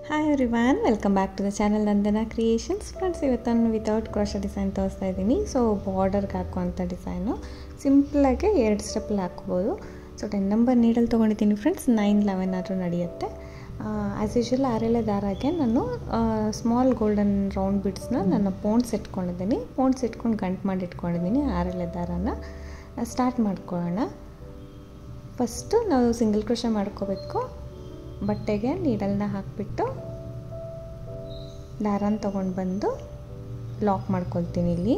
Hi everyone, welcome back to the channel Nandana creations. Friends, ಇವತ್ತು ನಾನು without crochet design ತೋರಿಸ್ತಾ ಇದ್ದೀನಿ. ಸೊ ಬಾರ್ಡರ್ಗೆ ಹಾಕುವಂಥ ಡಿಸೈನು ಸಿಂಪಲಾಗಿ 2 ಸ್ಟೆಪ್ಪಲ್ಲಿ ಹಾಕ್ಬೋದು. ಸೊ 10 ನಂಬರ್ ನೀಡಲ್ಲಿ ತೊಗೊಂಡಿದ್ದೀನಿ ಫ್ರೆಂಡ್ಸ್. 9-11 ಆದರೂ ನಡೆಯುತ್ತೆ. ಆ್ಯಸ್ ಯೂಶ್ವಲ್ ಆರೆಳೆ ದಾರಾಗೆ ನಾನು ಸ್ಮಾಲ್ ಗೋಲ್ಡನ್ ರೌಂಡ್ ಬಿಡ್ಸ್ನ ನಾನು ಪೌಂಡ್ಸ್ ಇಟ್ಕೊಂಡಿದ್ದೀನಿ. ಪೌಂಡ್ಸ್ ಇಟ್ಕೊಂಡು ಗಂಟು ಮಾಡಿ ಇಟ್ಕೊಂಡಿದ್ದೀನಿ. ಆರೆಳೆ ದಾರಾನ ಸ್ಟಾರ್ಟ್ ಮಾಡ್ಕೊಳ್ಳೋಣ. ಫಸ್ಟು ನಾವು ಸಿಂಗಲ್ ಕ್ರೋಶಾ ಮಾಡ್ಕೋಬೇಕು. ಬಟ್ಟೆಗೆ ನೀಡಲ್ನ ಹಾಕಿಬಿಟ್ಟು ದಾರಾನ ತೊಗೊಂಡು ಬಂದು ಲಾಕ್ ಮಾಡ್ಕೊಳ್ತೀನಿ. ಇಲ್ಲಿ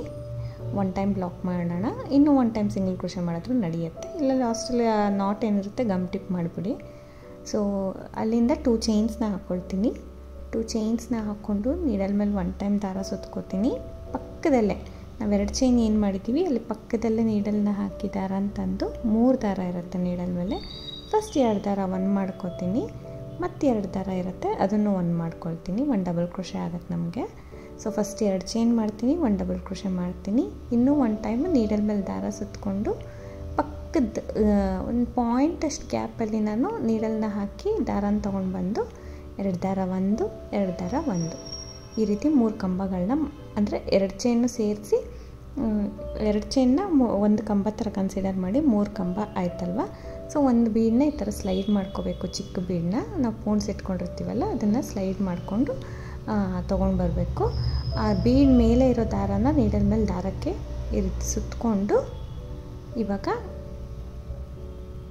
1 ಟೈಮ್ ಲಾಕ್ ಮಾಡೋಣ. ಇನ್ನೂ 1 ಟೈಮ್ ಸಿಂಗಲ್ ಕ್ರೋಶಾ ಮಾಡಿದ್ರೂ ನಡೆಯುತ್ತೆ. ಇಲ್ಲ ಲಾಸ್ಟಲ್ಲಿ ನಾಟ್ ಏನಿರುತ್ತೆ ಗಮ್ ಟಿಪ್ ಮಾಡಿಬಿಡಿ. ಸೊ ಅಲ್ಲಿಂದ 2 ಚೈನ್ಸ್ನ ಹಾಕ್ಕೊಳ್ತೀನಿ. 2 ಚೈನ್ಸ್ನ ಹಾಕ್ಕೊಂಡು ನೀಡಲ್ ಮೇಲೆ 1 ಟೈಮ್ ದಾರ ಸುತ್ಕೋತೀನಿ. ಪಕ್ಕದಲ್ಲೇ ನಾವು 2 ಚೈನ್ ಏನು ಮಾಡಿದ್ದೀವಿ ಅಲ್ಲಿ ಪಕ್ಕದಲ್ಲೇ ನೀಡಲ್ನ ಹಾಕಿ ದಾರ ಅಂತಂದು 3 ದಾರ ಇರುತ್ತೆ ನೀಡಲ್ ಮೇಲೆ. ಫಸ್ಟ್ 2 ದಾರ 1 ಮಾಡ್ಕೋತೀನಿ, ಮತ್ತು 2 ದಾರ ಇರುತ್ತೆ ಅದನ್ನು 1 ಮಾಡ್ಕೊಳ್ತೀನಿ. 1 ಡಬಲ್ ಕ್ರೋಶೆ ಆಗುತ್ತೆ ನಮಗೆ. ಸೊ ಫಸ್ಟ್ 2 ಚೈನ್ ಮಾಡ್ತೀನಿ, 1 ಡಬಲ್ ಕ್ರೋಶೆ ಮಾಡ್ತೀನಿ. ಇನ್ನೂ 1 ಟೈಮ್ ನೀಡಲ್ ಮೇಲೆ ದಾರ ಸುತ್ತಕೊಂಡು ಪಕ್ಕದ ಒಂದು ಪಾಯಿಂಟಷ್ಟು ಗ್ಯಾಪಲ್ಲಿ ನಾನು ನೀಡಲ್ನ ಹಾಕಿ ದಾರನ ತೊಗೊಂಡು ಬಂದು 2 ದಾರ 1, 2 ದಾರ 1 ಈ ರೀತಿ 3 ಕಂಬಗಳನ್ನ, ಅಂದರೆ 2 ಚೈನು ಸೇರಿಸಿ 2 ಚೈನ್ನ 1 ಕಂಬ ಥರ ಕನ್ಸಿಡರ್ ಮಾಡಿ 3 ಕಂಬ ಆಯ್ತಲ್ವ. ಸೊ ಒಂದು ಬೀಡನ್ನ ಈ ಥರ ಸ್ಲೈಡ್ ಮಾಡ್ಕೋಬೇಕು. ಚಿಕ್ಕ ಬೀಡನ್ನ ನಾವು ಪೌಂಡ್ಸ್ ಇಟ್ಕೊಂಡಿರ್ತೀವಲ್ಲ ಅದನ್ನು ಸ್ಲೈಡ್ ಮಾಡಿಕೊಂಡು ತೊಗೊಂಡು ಬರಬೇಕು. ಆ ಬೀಡ್ ಮೇಲೆ ಇರೋ ದಾರಾನ ನೀಡಲ್ ಮೇಲೆ ದಾರಕ್ಕೆ ಈ ರೀತಿ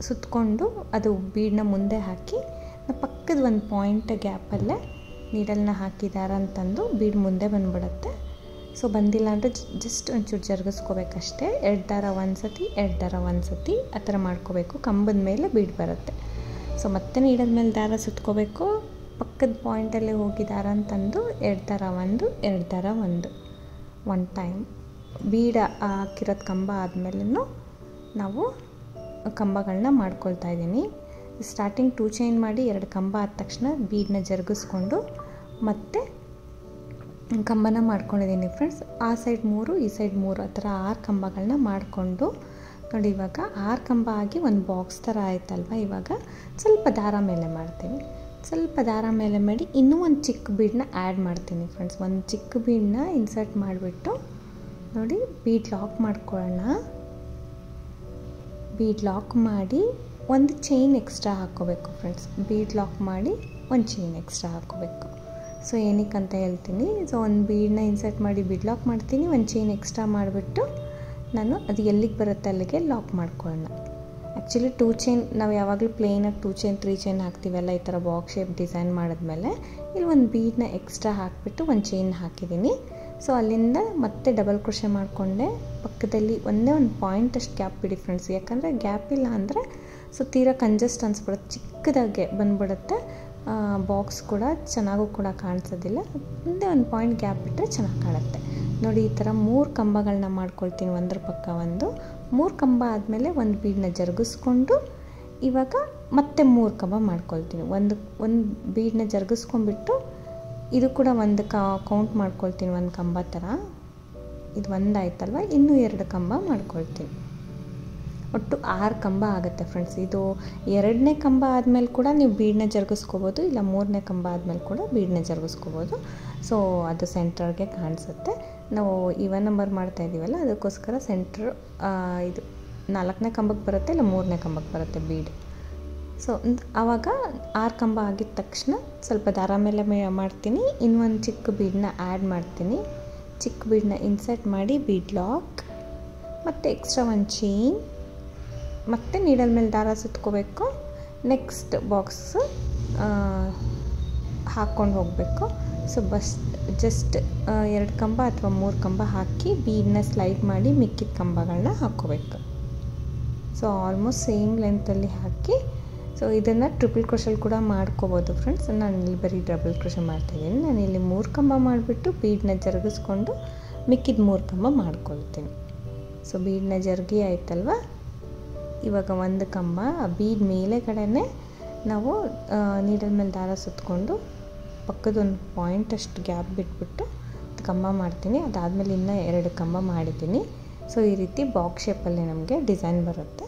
ಸುತ್ತಕೊಂಡು ಅದು ಬೀಡನ್ನ ಮುಂದೆ ಹಾಕಿ ಪಕ್ಕದ ಒಂದು ಪಾಯಿಂಟ್ ಗ್ಯಾಪಲ್ಲೇ ನೀಡಲ್ನ ಹಾಕಿ ದಾರ ಅಂತಂದು ಬೀಡ್ ಮುಂದೆ ಬಂದುಬಿಡುತ್ತೆ. ಸೊ ಬಂದಿಲ್ಲ ಅಂದರೆ ಜಸ್ಟ್ ಒಂಚೂರು ಜರುಗಿಸ್ಕೋಬೇಕಷ್ಟೇ. 2 ದಾರ 1 ಸತಿ, 2 ದಾರ 1 ಸತಿ ಆ ಥರ ಮಾಡ್ಕೋಬೇಕು. ಕಂಬದ ಮೇಲೆ ಬೀಡ್ ಬರುತ್ತೆ. ಸೊ ಮತ್ತೆ ನೀಡಲ್ ಮೇಲೆ ದಾರ ಸುತ್ಕೋಬೇಕು. ಪಕ್ಕದ ಪಾಯಿಂಟಲ್ಲೇ ಹೋಗಿ ದಾರ ಅಂತಂದು 2 ದಾರ 1, 2 ದಾರ 1 ಟೈಮ್ ಬೀಡ ಹಾಕಿರೋದು ಕಂಬ ಆದಮೇಲೂ ನಾವು ಕಂಬಗಳನ್ನ ಮಾಡ್ಕೊಳ್ತಾ ಇದ್ದೀನಿ. ಸ್ಟಾರ್ಟಿಂಗ್ 2 ಚೈನ್ ಮಾಡಿ 2 ಕಂಬ ಆದ ತಕ್ಷಣ ಬೀಡನ್ನ ಜರುಗಿಸ್ಕೊಂಡು ಮತ್ತೆ ಕಂಬನ ಮಾಡ್ಕೊಂಡಿದ್ದೀನಿ ಫ್ರೆಂಡ್ಸ್. ಆ ಸೈಡ್ 3, ಈ ಸೈಡ್ 3 ಆ ಥರ 6 ಕಂಬಗಳನ್ನ ಮಾಡಿಕೊಂಡು ನೋಡಿ. ಇವಾಗ 6 ಕಂಬ ಆಗಿ ಒಂದು ಬಾಕ್ಸ್ ಥರ ಆಯ್ತಲ್ವ. ಇವಾಗ ಸ್ವಲ್ಪ ದಾರ ಮೇಲೆ ಮಾಡ್ತೀನಿ. ಸ್ವಲ್ಪ ದಾರ ಮೇಲೆ ಮಾಡಿ ಇನ್ನೂ ಒಂದು ಚಿಕ್ಕ ಬೀಡನ್ನ ಆ್ಯಡ್ ಮಾಡ್ತೀನಿ ಫ್ರೆಂಡ್ಸ್. ಒಂದು ಚಿಕ್ಕ ಬೀಡನ್ನ ಇನ್ಸರ್ಟ್ ಮಾಡಿಬಿಟ್ಟು ನೋಡಿ ಬೀಡ್ ಲಾಕ್ ಮಾಡ್ಕೊಳ್ಳೋಣ. ಬೀಡ್ ಲಾಕ್ ಮಾಡಿ ಒಂದು ಚೈನ್ ಎಕ್ಸ್ಟ್ರಾ ಹಾಕ್ಕೋಬೇಕು ಫ್ರೆಂಡ್ಸ್. ಬೀಡ್ ಲಾಕ್ ಮಾಡಿ ಒಂದು ಚೈನ್ ಎಕ್ಸ್ಟ್ರಾ ಹಾಕ್ಕೋಬೇಕು. ಸೊ ಏನಕ್ಕಂತ ಹೇಳ್ತೀನಿ. ಸೊ ಒಂದು ಬೀಡನ್ನ ಇನ್ಸರ್ಟ್ ಮಾಡಿ ಬೀಡ್ ಲಾಕ್ ಮಾಡ್ತೀನಿ. ಒಂದು ಚೈನ್ ಎಕ್ಸ್ಟ್ರಾ ಮಾಡಿಬಿಟ್ಟು ನಾನು ಅದು ಎಲ್ಲಿಗೆ ಬರುತ್ತೆ ಅಲ್ಲಿಗೆ ಲಾಕ್ ಮಾಡ್ಕೊಳ್ಳೋಣ. ಆ್ಯಕ್ಚುಲಿ 2 ಚೈನ್ ನಾವು ಯಾವಾಗಲೂ ಪ್ಲೇನಾಗಿ 2 ಚೈನ್ 3 ಚೈನ್ ಹಾಕ್ತೀವಲ್ಲ ಈ ಥರ ಬಾಕ್ಸ್ ಶೇಪ್ ಡಿಸೈನ್ ಮಾಡಿದ್ಮೇಲೆ ಇಲ್ಲಿ ಒಂದು ಬೀಡನ್ನ ಎಕ್ಸ್ಟ್ರಾ ಹಾಕಿಬಿಟ್ಟು ಒಂದು ಚೈನ್ ಹಾಕಿದ್ದೀನಿ. ಸೊ ಅಲ್ಲಿಂದ ಮತ್ತೆ ಡಬಲ್ ಕ್ರೋಶೆ ಮಾಡಿಕೊಂಡೆ. ಪಕ್ಕದಲ್ಲಿ ಒಂದೇ ಒಂದು ಪಾಯಿಂಟಷ್ಟು ಗ್ಯಾಪ್ ಬಿಡಿ ಫ್ರೆಂಡ್ಸ್. ಯಾಕಂದರೆ ಗ್ಯಾಪ್ ಇಲ್ಲ ಅಂದರೆ ಸೊ ತೀರಾ ಕಂಜೆಸ್ಟ್ ಅನಿಸ್ಬಿಡುತ್ತೆ, ಚಿಕ್ಕದಾಗೆ ಬಂದುಬಿಡುತ್ತೆ. ಬಾಕ್ಸ್ ಕೂಡ ಚೆನ್ನಾಗೂ ಕೂಡ ಕಾಣಿಸೋದಿಲ್ಲ. ಒಂದೇ ಒಂದು ಪಾಯಿಂಟ್ ಗ್ಯಾಪ್ ಬಿಟ್ಟರೆ ಚೆನ್ನಾಗಿ ಕಾಣುತ್ತೆ ನೋಡಿ. ಈ ಥರ 3 ಕಂಬಗಳನ್ನ ಮಾಡ್ಕೊಳ್ತೀನಿ, ಒಂದ್ರ ಪಕ್ಕ ಒಂದು. 3 ಕಂಬ ಆದಮೇಲೆ ಒಂದು ಬೀಡನ್ನ ಜರುಗಿಸ್ಕೊಂಡು ಇವಾಗ ಮತ್ತೆ 3 ಕಂಬ ಮಾಡ್ಕೊಳ್ತೀನಿ. ಒಂದು ಬೀಡನ್ನ ಜರುಗಿಸ್ಕೊಂಡ್ಬಿಟ್ಟು ಇದು ಕೂಡ ಒಂದು ಕೌಂಟ್ ಮಾಡ್ಕೊಳ್ತೀನಿ, ಒಂದು ಕಂಬ ಥರ. ಇದು 1 ಆಯ್ತಲ್ವ, ಇನ್ನೂ 2 ಕಂಬ ಮಾಡ್ಕೊಳ್ತೀನಿ. ಒಟ್ಟು 6 ಕಂಬ ಆಗುತ್ತೆ ಫ್ರೆಂಡ್ಸ್. ಇದು 2ನೇ ಕಂಬ ಆದಮೇಲೆ ಕೂಡ ನೀವು ಬೀಡನ್ನ ಜರುಗಿಸ್ಕೋಬೋದು, ಇಲ್ಲ 3ನೇ ಕಂಬ ಆದಮೇಲೆ ಕೂಡ ಬೀಡನ್ನ ಜರುಗಿಸ್ಕೋಬೋದು. ಸೊ ಅದು ಸೆಂಟ್ರರ್ಗೆ ಕಾಣಿಸುತ್ತೆ. ನಾವು ಇವನ್ ನಂಬರ್ ಮಾಡ್ತಾಯಿದ್ದೀವಲ್ಲ ಅದಕ್ಕೋಸ್ಕರ ಸೆಂಟ್ರ್ ಇದು 4ನೇ ಕಂಬಕ್ಕೆ ಬರುತ್ತೆ, ಇಲ್ಲ 3ನೇ ಕಂಬಕ್ಕೆ ಬರುತ್ತೆ ಬೀಡ್. ಸೊ ಆವಾಗ 6 ಕಂಬ ಆಗಿದ ತಕ್ಷಣ ಸ್ವಲ್ಪ ದಾರ ಮೇಲೆ ಮಾಡ್ತೀನಿ. ಇನ್ನೊಂದು ಚಿಕ್ಕ ಬೀಡನ್ನ ಆ್ಯಡ್ ಮಾಡ್ತೀನಿ. ಚಿಕ್ಕ ಬೀಡನ್ನ ಇನ್ಸರ್ಟ್ ಮಾಡಿ ಬೀಡ್ ಲಾಕ್, ಮತ್ತು ಎಕ್ಸ್ಟ್ರಾ ಒಂದು ಚೈನ್, ಮತ್ತು ನೀಡಲ್ ಮೇಲೆ ದಾರ ಸುತ್ಕೋಬೇಕು. ನೆಕ್ಸ್ಟ್ ಬಾಕ್ಸ್ ಹಾಕ್ಕೊಂಡು ಹೋಗಬೇಕು. ಸೊ ಜಸ್ಟ್ 2 ಕಂಬ ಅಥವಾ 3 ಕಂಬ ಹಾಕಿ ಬೀಡನ್ನ ಸ್ಲೈಡ್ ಮಾಡಿ ಮಿಕ್ಕಿದ ಕಂಬಗಳನ್ನ ಹಾಕ್ಕೋಬೇಕು. ಸೊ ಆಲ್ಮೋಸ್ಟ್ ಸೇಮ್ ಲೆಂತಲ್ಲಿ ಹಾಕಿ ಸೊ ಇದನ್ನು ಟ್ರಿಪಲ್ ಕ್ರೋಶಲ್ಲಿ ಕೂಡ ಮಾಡ್ಕೋಬೋದು ಫ್ರೆಂಡ್ಸ್. ನಾನು ಇಲ್ಲಿ ಬರೀ ಡಬಲ್ ಕ್ರೋಶೆ ಮಾಡ್ತಾಯಿದ್ದೀನಿ. ನಾನು ಇಲ್ಲಿ 3 ಕಂಬ ಮಾಡಿಬಿಟ್ಟು ಬೀಡನ್ನ ಜರುಗಿಸ್ಕೊಂಡು ಮಿಕ್ಕಿದ 3 ಕಂಬ ಮಾಡ್ಕೊಳ್ತೀನಿ. ಸೊ ಬೀಡನ್ನ ಜರುಗಿ ಆಯ್ತಲ್ವ. ಇವಾಗ ಒಂದು ಕಂಬ ಆ ಬೀಡ್ ಮೇಲೆ ಕಡೆನೇ ನಾವು ನೀಡಲ್ ಮೇಲೆ ದಾರ ಸುತ್ತಕೊಂಡು ಪಕ್ಕದೊಂದು ಪಾಯಿಂಟಷ್ಟು ಗ್ಯಾಪ್ ಬಿಟ್ಬಿಟ್ಟು ಕಂಬ ಮಾಡ್ತೀನಿ. ಅದಾದಮೇಲೆ ಇನ್ನೂ 2 ಕಂಬ ಮಾಡಿದ್ದೀನಿ. ಸೊ ಈ ರೀತಿ ಬಾಕ್ಸ್ ಶೇಪಲ್ಲಿ ನಮಗೆ ಡಿಸೈನ್ ಬರುತ್ತೆ.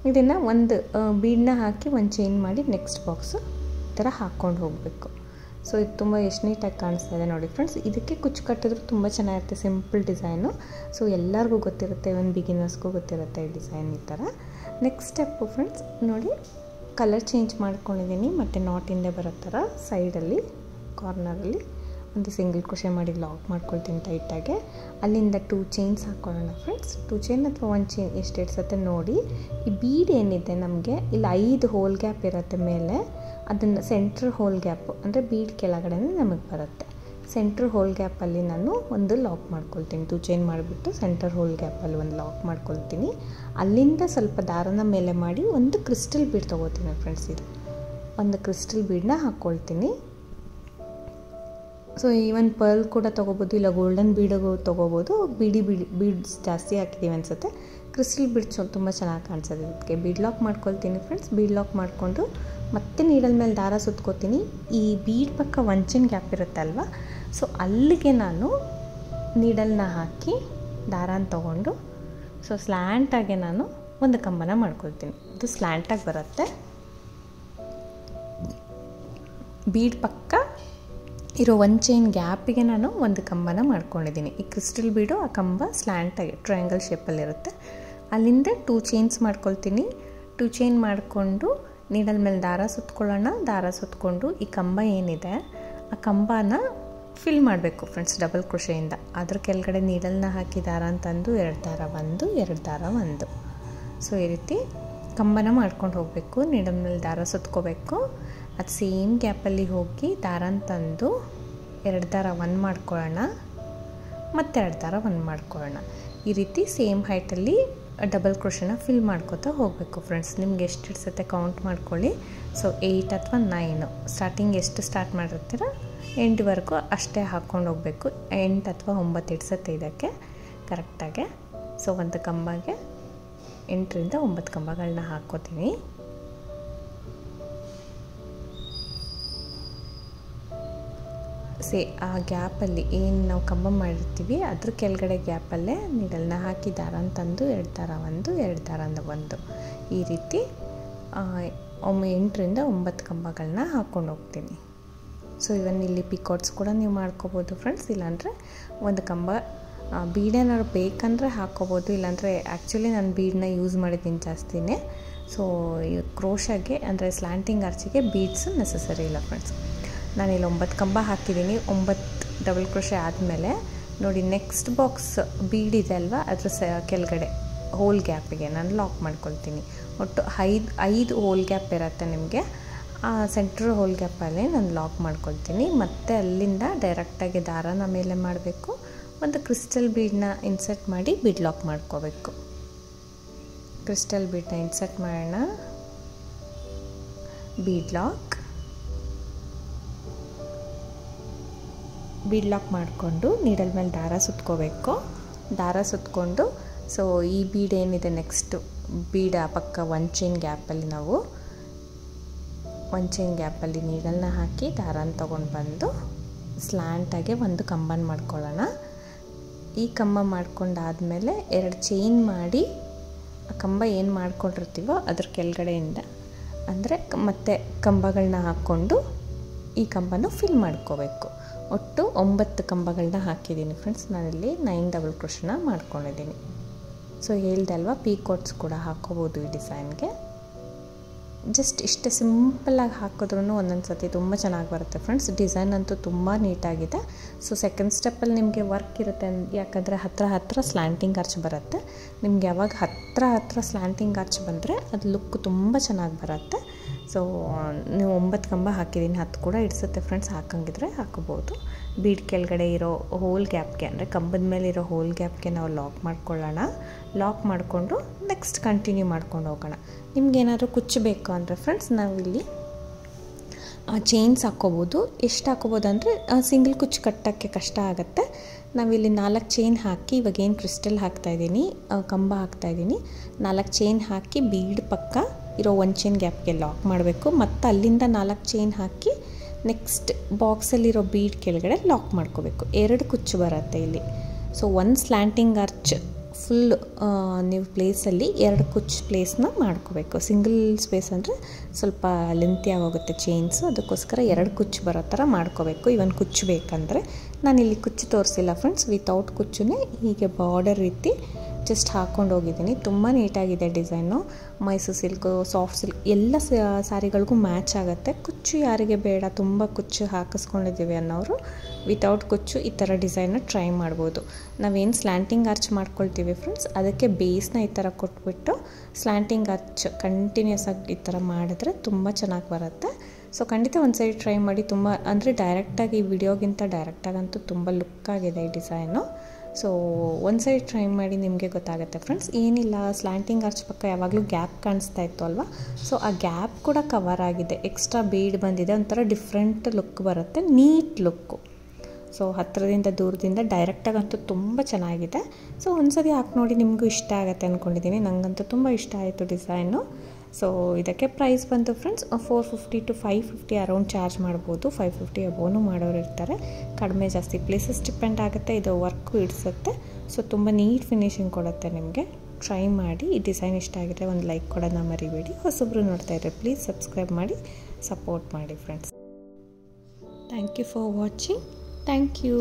ಇದನ್ನು ಒಂದು ಬೀಡನ್ನ ಹಾಕಿ ಒಂದು ಚೈನ್ ಮಾಡಿ ನೆಕ್ಸ್ಟ್ ಬಾಕ್ಸು ಈ ಥರ ಹಾಕ್ಕೊಂಡು ಹೋಗಬೇಕು. ಸೊ ಇದು ತುಂಬ ಎಷ್ಟು ನೀಟಾಗಿ ಕಾಣಿಸ್ತಾ ಇದೆ ನೋಡಿ ಫ್ರೆಂಡ್ಸ್. ಇದಕ್ಕೆ ಕುಚ್ಚು ಕಟ್ಟಿದ್ರು ತುಂಬ ಚೆನ್ನಾಗಿರುತ್ತೆ, ಸಿಂಪಲ್ ಡಿಸೈನು. ಸೊ ಎಲ್ಲರಿಗೂ ಗೊತ್ತಿರುತ್ತೆ, ಒಂದು ಬಿಗಿನರ್ಸ್ಗೂ ಗೊತ್ತಿರುತ್ತೆ ಈ ಡಿಸೈನ್ ಈ ಥರ. ನೆಕ್ಸ್ಟ್ ಸ್ಟೆಪ್ಪು ಫ್ರೆಂಡ್ಸ್ ನೋಡಿ, ಕಲರ್ ಚೇಂಜ್ ಮಾಡ್ಕೊಂಡಿದ್ದೀನಿ ಮತ್ತು ನಾಟಿಂದ ಬರೋ ಥರ ಸೈಡಲ್ಲಿ ಕಾರ್ನರಲ್ಲಿ ಒಂದು ಸಿಂಗಲ್ ಕ್ರೋಶೆ ಮಾಡಿ ಲಾಕ್ ಮಾಡ್ಕೊಳ್ತೀನಿ ಟೈಟಾಗೆ. ಅಲ್ಲಿಂದ 2 ಚೈನ್ಸ್ ಹಾಕ್ಕೊಳ್ಳೋಣ ಫ್ರೆಂಡ್ಸ್. 2 ಚೈನ್ ಅಥವಾ 1 ಚೈನ್ ಎಷ್ಟು ಇಡ್ಸತ್ತೆ ನೋಡಿ. ಈ ಬೀಡ್ ಏನಿದೆ ನಮಗೆ ಇಲ್ಲಿ 5 ಹೋಲ್ ಗ್ಯಾಪ್ ಇರುತ್ತೆ ಮೇಲೆ, ಅದನ್ನು ಸೆಂಟ್ರ್ ಹೋಲ್ ಗ್ಯಾಪು ಅಂದರೆ ಬೀಡ್ ಕೆಳಗಡೆ ನಮಗೆ ಬರುತ್ತೆ. ಸೆಂಟ್ರ್ ಹೋಲ್ ಗ್ಯಾಪಲ್ಲಿ ನಾನು ಒಂದು ಲಾಕ್ ಮಾಡ್ಕೊಳ್ತೀನಿ. 2 ಚೈನ್ ಮಾಡಿಬಿಟ್ಟು ಸೆಂಟರ್ ಹೋಲ್ ಗ್ಯಾಪಲ್ಲಿ ಒಂದು ಲಾಕ್ ಮಾಡ್ಕೊಳ್ತೀನಿ. ಅಲ್ಲಿಂದ ಸ್ವಲ್ಪ ದಾರನ ಮೇಲೆ ಮಾಡಿ ಒಂದು ಕ್ರಿಸ್ಟಲ್ ಬೀಡ್ ತೊಗೋತೀನಿ ಫ್ರೆಂಡ್ಸ್. ಇದು ಒಂದು ಕ್ರಿಸ್ಟಲ್ ಬೀಡನ್ನ ಹಾಕ್ಕೊಳ್ತೀನಿ. ಸೊ ಈವನ್ ಪರ್ಲ್ ಕೂಡ ತೊಗೋಬೋದು, ಇಲ್ಲ ಗೋಲ್ಡನ್ ಬೀಡಿಗೂ ತೊಗೋಬೋದು. ಬೀಡ್ಸ್ ಜಾಸ್ತಿ ಹಾಕಿದ್ದೀವಿ ಅನಿಸುತ್ತೆ. ಕ್ರಿಸ್ಟಲ್ ಬೀಡ್ಸ್ ತುಂಬ ಚೆನ್ನಾಗಿ ಕಾಣಿಸೋದು. ಇದಕ್ಕೆ ಬೀಡ್ ಲಾಕ್ ಮಾಡ್ಕೊಳ್ತೀನಿ ಫ್ರೆಂಡ್ಸ್. ಬೀಡ್ ಲಾಕ್ ಮಾಡಿಕೊಂಡು ಮತ್ತೆ ನೀಡಲ್ ಮೇಲೆ ದಾರ ಸುತ್ಕೋತೀನಿ. ಈ ಬೀಡ್ ಪಕ್ಕ 1 ಚೈನ್ ಗ್ಯಾಪ್ ಇರುತ್ತೆ ಅಲ್ವಾ, ಸೊ ಅಲ್ಲಿಗೆ ನಾನು ನೀಡಲ್ನ ಹಾಕಿ ದಾರಾನ ತೊಗೊಂಡು ಸೊ ಸ್ಲ್ಯಾಂಟಾಗೆ ನಾನು ಒಂದು ಕಂಬನ ಮಾಡ್ಕೊಳ್ತೀನಿ. ಇದು ಸ್ಲ್ಯಾಂಟಾಗಿ ಬರುತ್ತೆ. ಬೀಡ್ ಪಕ್ಕ ಇರೋ 1 ಚೈನ್ ಗ್ಯಾಪಿಗೆ ನಾನು ಒಂದು ಕಂಬನ ಮಾಡ್ಕೊಂಡಿದ್ದೀನಿ. ಈ ಕ್ರಿಸ್ಟಲ್ ಬೀಡು ಆ ಕಂಬ ಸ್ಲ್ಯಾಂಟಾಗಿ ಟ್ರಯಾಂಗಲ್ ಶೇಪಲ್ಲಿರುತ್ತೆ. ಅಲ್ಲಿಂದ 2 ಚೈನ್ಸ್ ಮಾಡ್ಕೊಳ್ತೀನಿ. 2 ಚೈನ್ ಮಾಡಿಕೊಂಡು ನೀಡಲ್ ಮೇಲೆ ದಾರ ಸುತ್ಕೊಳ್ಳೋಣ. ದಾರ ಸುತ್ಕೊಂಡು ಈ ಕಂಬ ಏನಿದೆ ಆ ಕಂಬನ ಫಿಲ್ ಮಾಡಬೇಕು ಫ್ರೆಂಡ್ಸ್ ಡಬಲ್ ಕ್ರೋಶೆಯಿಂದ. ಅದ್ರ ಕೆಳಗಡೆ ನೀಡಲ್ನ ಹಾಕಿ ದಾರ ಅಂತಂದು 2 ದಾರ 1 2 ದಾರ 1. ಸೊ ಈ ರೀತಿ ಕಂಬನ ಮಾಡ್ಕೊಂಡು ಹೋಗಬೇಕು. ನೀಡಲ್ ಮೇಲೆ ದಾರ ಸುತ್ಕೋಬೇಕು. ಅದು ಸೇಮ್ ಗ್ಯಾಪಲ್ಲಿ ಹೋಗಿ ದಾರ ತಂದು 2 ದಾರ 1 ಮಾಡ್ಕೊಳ್ಳೋಣ, ಮತ್ತು 2 ದಾರ 1 ಮಾಡ್ಕೊಳ್ಳೋಣ. ಈ ರೀತಿ ಸೇಮ್ ಹೈಟಲ್ಲಿ ಡಬಲ್ ಕ್ರೋಶೆನ ಫಿಲ್ ಮಾಡ್ಕೋತಾ ಹೋಗಬೇಕು ಫ್ರೆಂಡ್ಸ್. ನಿಮ್ಗೆ ಎಷ್ಟು ಇಡ್ಸುತ್ತೆ ಕೌಂಟ್ ಮಾಡ್ಕೊಳ್ಳಿ. ಸೊ 8 ಅಥವಾ 9 ಸ್ಟಾರ್ಟಿಂಗ್ ಎಷ್ಟು ಸ್ಟಾರ್ಟ್ ಮಾಡಿರ್ತೀರ ಎಂಡ್ವರೆಗೂ ಅಷ್ಟೇ ಹಾಕ್ಕೊಂಡು ಹೋಗಬೇಕು. 8 ಅಥವಾ 9 ಇಡ್ಸುತ್ತೆ ಇದಕ್ಕೆ ಕರೆಕ್ಟಾಗೆ. ಸೊ ಒಂದು ಕಂಬಗೆ 8 ರಿಂದ 9 ಕಂಬಗಳನ್ನ ಹಾಕ್ಕೋತೀನಿ. ಆ ಗ್ಯಾಪಲ್ಲಿ ಏನು ನಾವು ಕಂಬ ಮಾಡಿರ್ತೀವಿ ಅದ್ರ ಕೆಳಗಡೆ ಗ್ಯಾಪಲ್ಲೇ ನೀಡಲ್ನ ಹಾಕಿ ದಾರ ತಂದು 2 ದಾರ 1 2 ದಾರ 1 ಈ ರೀತಿ 8 ರಿಂದ 9 ಕಂಬಗಳನ್ನ ಹಾಕ್ಕೊಂಡು ಹೋಗ್ತೀನಿ. ಸೊ ಇವನ್ ಇಲ್ಲಿ ಪಿಕಾಟ್ಸ್ ಕೂಡ ನೀವು ಮಾಡ್ಕೋಬೋದು ಫ್ರೆಂಡ್ಸ್. ಇಲ್ಲಾಂದರೆ ಒಂದು ಕಂಬ ಬೀಡೇನಾದ್ರು ಬೇಕಂದರೆ ಹಾಕ್ಕೋಬೋದು. ಇಲ್ಲಾಂದರೆ ಆ್ಯಕ್ಚುಲಿ ನಾನು ಬೀಡನ್ನ ಯೂಸ್ ಮಾಡಿದ್ದೀನಿ ಜಾಸ್ತಿನೇ. ಸೊ ಕ್ರೋಶಾಗೆ ಅಂದರೆ ಸ್ಲ್ಯಾಂಟಿಂಗ್ ಆರ್ಚಿಗೆ ಬೀಡ್ಸ್ ನೆಸಸರಿ ಇಲ್ಲ ಫ್ರೆಂಡ್ಸ್. ನಾನಿಲ್ಲಿ 9 ಕಂಬ ಹಾಕಿದ್ದೀನಿ. 9 ಡಬಲ್ ಕ್ರೋಶೆ ಆದಮೇಲೆ ನೋಡಿ ನೆಕ್ಸ್ಟ್ ಬಾಕ್ಸ್ ಬೀಡ್ ಇದೆ ಅಲ್ವಾ, ಅದ್ರ ಕೆಳಗಡೆ ಹೋಲ್ ಗ್ಯಾಪಿಗೆ ನಾನು ಲಾಕ್ ಮಾಡ್ಕೊಳ್ತೀನಿ. ಒಟ್ಟು 5 ಹೋಲ್ ಗ್ಯಾಪ್ ಇರುತ್ತೆ ನಿಮಗೆ. ಆ ಸೆಂಟ್ರ್ ಹೋಲ್ ಗ್ಯಾಪಲ್ಲೇ ನಾನು ಲಾಕ್ ಮಾಡ್ಕೊಳ್ತೀನಿ. ಮತ್ತು ಅಲ್ಲಿಂದ ಡೈರೆಕ್ಟಾಗಿ ದಾರನ ಮೇಲೆ ಮಾಡಬೇಕು. ಒಂದು ಕ್ರಿಸ್ಟಲ್ ಬೀಡನ್ನ ಇನ್ಸರ್ಟ್ ಮಾಡಿ ಬೀಡ್ ಲಾಕ್ ಮಾಡ್ಕೋಬೇಕು. ಕ್ರಿಸ್ಟಲ್ ಬೀಡನ್ನ ಇನ್ಸರ್ಟ್ ಮಾಡೋಣ. ಬೀಡ್ ಲಾಕ್ ಮಾಡಿಕೊಂಡು ನೀಡಲ್ ಮೇಲೆ ದಾರ ಸುತ್ಕೋಬೇಕು. ದಾರ ಸುತ್ಕೊಂಡು ಸೊ ಈ ಬೀಡ್ ಏನಿದೆ ನೆಕ್ಸ್ಟು ಬೀಡ್ ಆ ಪಕ್ಕ 1 ಚೈನ್ ಗ್ಯಾಪಲ್ಲಿ ನಾವು 1 ಚೈನ್ ಗ್ಯಾಪಲ್ಲಿ ನೀಡಲ್ನ ಹಾಕಿ ದಾರನ ತೊಗೊಂಡು ಬಂದು ಸ್ಲ್ಯಾಂಟಾಗೆ ಒಂದು ಕಂಬನ ಮಾಡ್ಕೊಳ್ಳೋಣ. ಈ ಕಂಬ ಮಾಡ್ಕೊಂಡಾದಮೇಲೆ 2 ಚೈನ್ ಮಾಡಿ ಆ ಕಂಬ ಏನು ಮಾಡ್ಕೊಂಡಿರ್ತೀವೋ ಅದ್ರ ಕೆಳಗಡೆಯಿಂದ ಅಂದರೆ ಮತ್ತೆ ಕಂಬಗಳನ್ನ ಹಾಕ್ಕೊಂಡು ಈ ಕಂಬನ ಫಿಲ್ ಮಾಡ್ಕೋಬೇಕು. ಒಟ್ಟು 9 ಕಂಬಗಳನ್ನ ಹಾಕಿದ್ದೀನಿ ಫ್ರೆಂಡ್ಸ್. ನಾನಿಲ್ಲಿ 9 ಡಬಲ್ ಕ್ರೋಶನ ಮಾಡ್ಕೊಂಡಿದ್ದೀನಿ. ಸೊ ಹೇಳ್ದೆ ಅಲ್ವಾ, ಪೀಕಾಟ್ಸ್ ಕೂಡ ಹಾಕ್ಕೋಬೋದು ಈ ಡಿಸೈನ್ಗೆ. ಜಸ್ಟ್ ಇಷ್ಟು ಸಿಂಪಲ್ಲಾಗಿ ಹಾಕಿದ್ರೂ ಒಂದೊಂದು ಸತಿ ತುಂಬ ಚೆನ್ನಾಗಿ ಬರುತ್ತೆ ಫ್ರೆಂಡ್ಸ್. ಡಿಸೈನ್ ಅಂತೂ ತುಂಬ ನೀಟಾಗಿದೆ. ಸೊ ಸೆಕೆಂಡ್ ಸ್ಟೆಪ್ಪಲ್ಲಿ ನಿಮಗೆ ವರ್ಕ್ ಇರುತ್ತೆ, ಯಾಕಂದರೆ ಹತ್ರ ಸ್ಲ್ಯಾಂಟಿಂಗ್ ಆರ್ಚ್ ಬರುತ್ತೆ. ನಿಮ್ಗೆ ಯಾವಾಗ ಹತ್ರ ಸ್ಲ್ಯಾಂಟಿಂಗ್ ಆರ್ಚ್ ಬಂದರೆ ಅದು ಲುಕ್ ತುಂಬ ಚೆನ್ನಾಗಿ ಬರುತ್ತೆ. ಸೊ ನೀವು 9 ಕಂಬ ಹಾಕಿದ್ದೀನಿ, 10 ಕೂಡ ಇಡಿಸುತ್ತೆ ಫ್ರೆಂಡ್ಸ್. ಹಾಕಂಗಿದ್ರೆ ಹಾಕೋಬೋದು. ಬೀಡ್ ಕೆಳಗಡೆ ಇರೋ ಹೋಲ್ ಗ್ಯಾಪ್ಗೆ ಅಂದರೆ ಕಂಬದ ಮೇಲೆ ಇರೋ ಹೋಲ್ ಗ್ಯಾಪ್ಗೆ ನಾವು ಲಾಕ್ ಮಾಡ್ಕೊಳ್ಳೋಣ. ಲಾಕ್ ಮಾಡಿಕೊಂಡು ನೆಕ್ಸ್ಟ್ ಕಂಟಿನ್ಯೂ ಮಾಡ್ಕೊಂಡು ಹೋಗೋಣ. ನಿಮ್ಗೇನಾದರೂ ಕುಚ್ಚು ಬೇಕು ಅಂದರೆ ಫ್ರೆಂಡ್ಸ್ ನಾವಿಲ್ಲಿ ಚೈನ್ಸ್ ಹಾಕ್ಕೋಬೋದು. ಎಷ್ಟು ಹಾಕ್ಕೋಬೋದು ಅಂದರೆ ಸಿಂಗಲ್ ಕುಚ್ಚು ಕಟ್ಟೋಕ್ಕೆ ಕಷ್ಟ ಆಗುತ್ತೆ. ನಾವಿಲ್ಲಿ 4 ಚೈನ್ ಹಾಕಿ ಇವಾಗೇನು ಕ್ರಿಸ್ಟಲ್ ಹಾಕ್ತಾಯಿದ್ದೀನಿ, ಕಂಬ ಹಾಕ್ತಾಯಿದ್ದೀನಿ, 4 ಚೈನ್ ಹಾಕಿ ಬೀಡ್ ಪಕ್ಕ ಇರೋ 1 ಚೈನ್ ಗ್ಯಾಪ್ಗೆ ಲಾಕ್ ಮಾಡಬೇಕು. ಮತ್ತು ಅಲ್ಲಿಂದ 4 ಚೈನ್ ಹಾಕಿ ನೆಕ್ಸ್ಟ್ ಬಾಕ್ಸಲ್ಲಿರೋ ಬೀಡ್ ಕೆಳಗಡೆ ಲಾಕ್ ಮಾಡ್ಕೋಬೇಕು. 2 ಕುಚ್ಚು ಬರುತ್ತೆ ಇಲ್ಲಿ. ಸೊ 1 ಸ್ಲ್ಯಾಂಟಿಂಗ್ ಆರ್ಚ್ ಫುಲ್ ನೀವು ಪ್ಲೇಸಲ್ಲಿ 2 ಕುಚ್ಚು ಪ್ಲೇಸ್ನ ಮಾಡ್ಕೋಬೇಕು. ಸಿಂಗಲ್ ಸ್ಪೇಸ್ ಅಂದರೆ ಸ್ವಲ್ಪ ಲೆಂತಿ ಆಗೋಗುತ್ತೆ ಚೈನ್ಸು, ಅದಕ್ಕೋಸ್ಕರ 2 ಕುಚ್ಚು ಬರೋ ಥರ ಮಾಡ್ಕೋಬೇಕು. ಇವನ್ ಕುಚ್ಚು ಬೇಕಂದರೆ ನಾನಿಲ್ಲಿ ಕುಚ್ಚು ತೋರಿಸಿಲ್ಲ ಫ್ರೆಂಡ್ಸ್, ವಿತೌಟ್ ಕುಚ್ಚುನೇ ಹೀಗೆ ಬಾರ್ಡರ್ ರೀತಿ ಜಸ್ಟ್ ಹಾಕ್ಕೊಂಡು ಹೋಗಿದ್ದೀನಿ. ತುಂಬ ನೀಟಾಗಿದೆ design. Mysuru silk, soft silk ಎಲ್ಲ ಸ್ಯಾರಿಗಳಿಗೂ ಮ್ಯಾಚ್ ಆಗುತ್ತೆ. ಕುಚ್ಚು ಯಾರಿಗೆ ಬೇಡ, ತುಂಬ ಕುಚ್ಚು ಹಾಕಿಸ್ಕೊಂಡಿದ್ದೀವಿ ಅನ್ನೋರು ವಿತೌಟ್ ಕುಚ್ಚು ಈ ಥರ ಡಿಸೈನ್ನ ಟ್ರೈ ಮಾಡ್ಬೋದು. ನಾವೇನು ಸ್ಲ್ಯಾಂಟಿಂಗ್ ಆರ್ಚ್ ಮಾಡ್ಕೊಳ್ತೀವಿ ಫ್ರೆಂಡ್ಸ್, ಅದಕ್ಕೆ ಬೇಸ್ನ ಈ ಥರ ಕೊಟ್ಬಿಟ್ಟು ಸ್ಲ್ಯಾಂಟಿಂಗ್ ಆರ್ಚ್ ಕಂಟಿನ್ಯೂಸ್ ಆಗಿ ಈ ಥರ ಮಾಡಿದ್ರೆ ತುಂಬ ಚೆನ್ನಾಗಿ ಬರುತ್ತೆ. ಸೊ ಖಂಡಿತ ಒಂದು ಸೈಡ್ ಟ್ರೈ ಮಾಡಿ. ತುಂಬ ಅಂದರೆ ಡೈರೆಕ್ಟಾಗಿ ಈ ವಿಡಿಯೋಗಿಂತ ಡೈರೆಕ್ಟಾಗಂತೂ ತುಂಬ ಲುಕ್ಕಾಗಿದೆ ಈ ಡಿಸೈನು. ಸೊ ಒಂದು ಸೈಡ್ ಟ್ರೈ ಮಾಡಿ, ನಿಮಗೆ ಗೊತ್ತಾಗುತ್ತೆ ಫ್ರೆಂಡ್ಸ್. ಏನಿಲ್ಲ, ಸ್ಲ್ಯಾಂಟಿಂಗ್ ಆರ್ಚ್ ಪಕ್ಕ ಯಾವಾಗಲೂ ಗ್ಯಾಪ್ ಕಾಣಿಸ್ತಾ ಇತ್ತು ಅಲ್ವಾ, ಸೊ ಆ ಗ್ಯಾಪ್ ಕೂಡ ಕವರ್ ಆಗಿದೆ. ಎಕ್ಸ್ಟ್ರಾ ಬೀಡ್ ಬಂದಿದೆ, ಒಂಥರ ಡಿಫ್ರೆಂಟ್ ಲುಕ್ ಬರುತ್ತೆ, ನೀಟ್ ಲುಕ್ಕು. ಸೊ ಹತ್ತಿರದಿಂದ ದೂರದಿಂದ ಡೈರೆಕ್ಟಾಗಂತೂ ತುಂಬ ಚೆನ್ನಾಗಿದೆ. ಸೊ ಒಂದ್ಸತಿ ಹಾಕಿ ನೋಡಿ, ನಿಮಗೂ ಇಷ್ಟ ಆಗುತ್ತೆ ಅಂದ್ಕೊಂಡಿದ್ದೀನಿ. ನನಗಂತೂ ತುಂಬ ಇಷ್ಟ ಆಯಿತು ಡಿಸೈನು. ಸೊ ಇದಕ್ಕೆ ಪ್ರೈಸ್ ಬಂತು ಫ್ರೆಂಡ್ಸ್ 450 to 550 ಅರೌಂಡ್ ಚಾರ್ಜ್ ಮಾಡ್ಬೋದು. 550 ಅಬೋನು ಮಾಡೋರು ಇರ್ತಾರೆ, ಕಡಿಮೆ ಜಾಸ್ತಿ ಪ್ಲೇಸಸ್ ಡಿಪೆಂಡ್ ಆಗುತ್ತೆ. ಇದು ವರ್ಕು ಇಡಿಸುತ್ತೆ, ಸೊ ತುಂಬ ನೀಟ್ ಫಿನಿಶಿಂಗ್ ಕೊಡುತ್ತೆ ನಿಮಗೆ. ಟ್ರೈ ಮಾಡಿ. ಈ ಡಿಸೈನ್ ಇಷ್ಟ ಆಗಿದ್ರೆ ಒಂದು ಲೈಕ್ ಕೊಡೋದನ್ನ ಮರಿಬೇಡಿ. ಹೊಸಬ್ರು ನೋಡ್ತಾ ಇದ್ದರೆ ಪ್ಲೀಸ್ ಸಬ್ಸ್ಕ್ರೈಬ್ ಮಾಡಿ ಸಪೋರ್ಟ್ ಮಾಡಿ friends. Thank you for watching. Thank you.